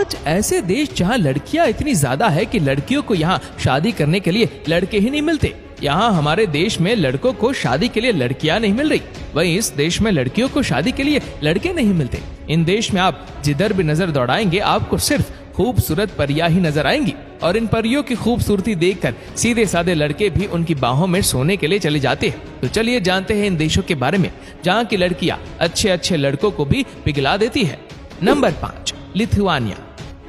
5 ऐसे देश जहां लड़कियां इतनी ज्यादा है कि लड़कियों को यहां शादी करने के लिए लड़के ही नहीं मिलते। यहाँ हमारे देश में लड़कों को शादी के लिए लड़कियां नहीं मिल रही, वहीं इस देश में लड़कियों को शादी के लिए लड़के नहीं मिलते। इन देश में आप जिधर भी नजर दौड़ाएंगे आपको सिर्फ खूबसूरत परियां ही नजर आएंगी और इन परियों की खूबसूरती देखकर सीधे साधे लड़के भी उनकी बाहों में सोने के लिए चले जाते हैं। तो चलिए जानते हैं इन देशों के बारे में जहाँ की लड़कियां अच्छे अच्छे लड़कों को भी पिघला देती है। Number 5, Lithuania.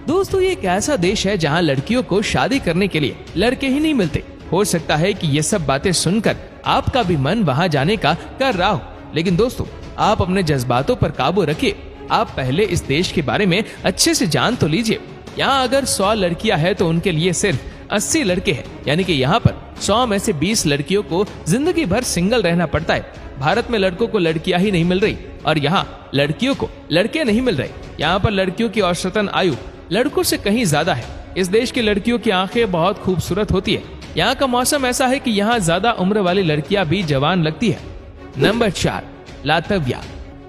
दोस्तों ये एक ऐसा देश है जहाँ लड़कियों को शादी करने के लिए लड़के ही नहीं मिलते। हो सकता है कि ये सब बातें सुनकर आपका भी मन वहां जाने का कर रहा हो, लेकिन दोस्तों आप अपने जज्बातों पर काबू रखिए। आप पहले इस देश के बारे में अच्छे से जान तो लीजिए। यहाँ अगर 100 लड़कियां हैं तो उनके लिए सिर्फ 80 लड़के हैं, यानी कि यहाँ पर 100 में से 20 लड़कियों को जिंदगी भर सिंगल रहना पड़ता है। भारत में लड़कों को लड़कियां ही नहीं मिल रही और यहाँ लड़कियों को लड़के नहीं मिल रहे। यहाँ पर लड़कियों की औसतन आयु लड़कों से कहीं ज्यादा है। इस देश की लड़कियों की आंखें बहुत खूबसूरत होती है। यहाँ का मौसम ऐसा है कि यहाँ ज्यादा उम्र वाली लड़कियां भी जवान लगती है। Number 4, Latvia.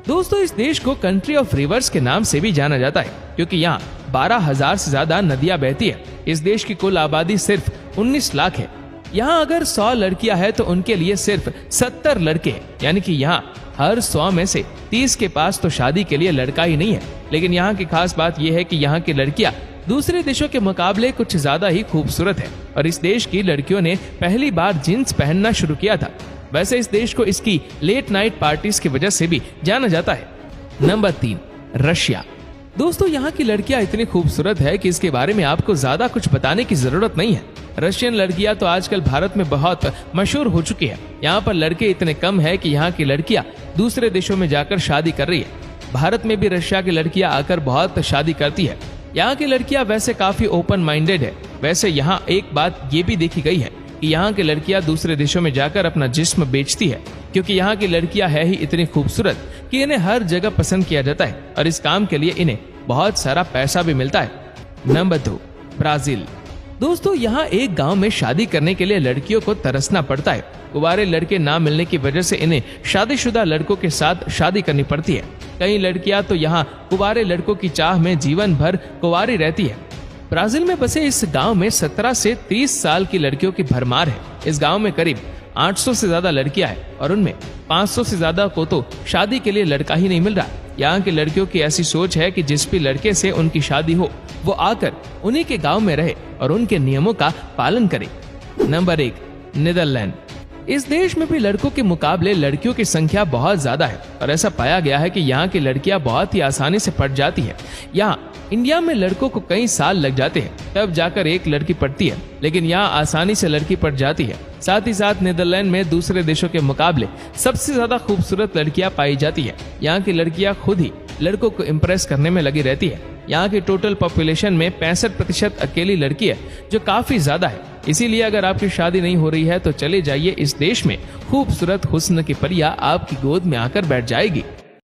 दोस्तों इस देश को कंट्री ऑफ रिवर्स के नाम से भी जाना जाता है क्योंकि यहाँ 12,000 से ज्यादा नदियां बहती है। इस देश की कुल आबादी सिर्फ 19 लाख है। यहाँ अगर 100 लड़कियां हैं तो उनके लिए सिर्फ 70 लड़के हैं, यानी कि यहाँ हर 100 में से 30 के पास तो शादी के लिए लड़का ही नहीं है। लेकिन यहाँ की खास बात यह है कि यहाँ की लड़कियां दूसरे देशों के मुकाबले कुछ ज्यादा ही खूबसूरत है और इस देश की लड़कियों ने पहली बार जींस पहनना शुरू किया था। वैसे इस देश को इसकी लेट नाइट पार्टीज की वजह से भी जाना जाता है। Number 3, Russia. दोस्तों यहाँ की लड़कियां इतनी खूबसूरत है कि इसके बारे में आपको ज्यादा कुछ बताने की जरूरत नहीं है। रशियन लड़कियां तो आजकल भारत में बहुत मशहूर हो चुकी है। यहाँ पर लड़के इतने कम है कि यहाँ की लड़कियां दूसरे देशों में जाकर शादी कर रही है। भारत में भी रशिया की लड़कियां आकर बहुत शादी करती है। यहाँ की लड़कियां वैसे काफी ओपन माइंडेड है। वैसे यहाँ एक बात ये भी देखी गई है कि यहाँ की लड़कियां दूसरे देशों में जाकर अपना जिस्म बेचती है क्योंकि यहाँ की लड़कियां है ही इतनी खूबसूरत कि इन्हें हर जगह पसंद किया जाता है और इस काम के लिए इन्हें बहुत सारा पैसा भी मिलता है। Number 2, Brazil. दोस्तों यहाँ एक गांव में शादी करने के लिए लड़कियों को तरसना पड़ता है। कुंवारे लड़के ना मिलने की वजह से इन्हें शादीशुदा लड़कों के साथ शादी करनी पड़ती है। कई लड़कियां तो यहाँ कुंवारे लड़कों की चाह में जीवन भर कुंवारी रहती है। ब्राजील में बसे इस गांव में 17 से 30 साल की लड़कियों की भरमार है। इस गांव में करीब 800 से ज्यादा लड़कियां हैं और उनमें 500 से ज्यादा को तो शादी के लिए लड़का ही नहीं मिल रहा। यहाँ की लड़कियों की ऐसी सोच है कि जिस भी लड़के से उनकी शादी हो वो आकर उन्हीं के गांव में रहे और उनके नियमों का पालन करे। Number 1, Netherland. इस देश में भी लड़कों के मुकाबले लड़कियों की संख्या बहुत ज्यादा है और ऐसा पाया गया है कि यहाँ की लड़कियां बहुत ही आसानी से पट जाती है। यहाँ इंडिया में लड़कों को कई साल लग जाते हैं तब जाकर एक लड़की पटती है, लेकिन यहाँ आसानी से लड़की पट जाती है। साथ ही साथ नीदरलैंड में दूसरे देशों के मुकाबले सबसे ज्यादा खूबसूरत लड़कियां पाई जाती है। यहाँ की लड़कियां खुद ही लड़कों को इम्प्रेस करने में लगी रहती है। यहाँ की टोटल पॉपुलेशन में 65% अकेली लड़की है जो काफी ज्यादा है। इसीलिए अगर आपकी शादी नहीं हो रही है तो चले जाइए इस देश में, खूबसूरत हुस्न की परियां आपकी गोद में आकर बैठ जाएगी।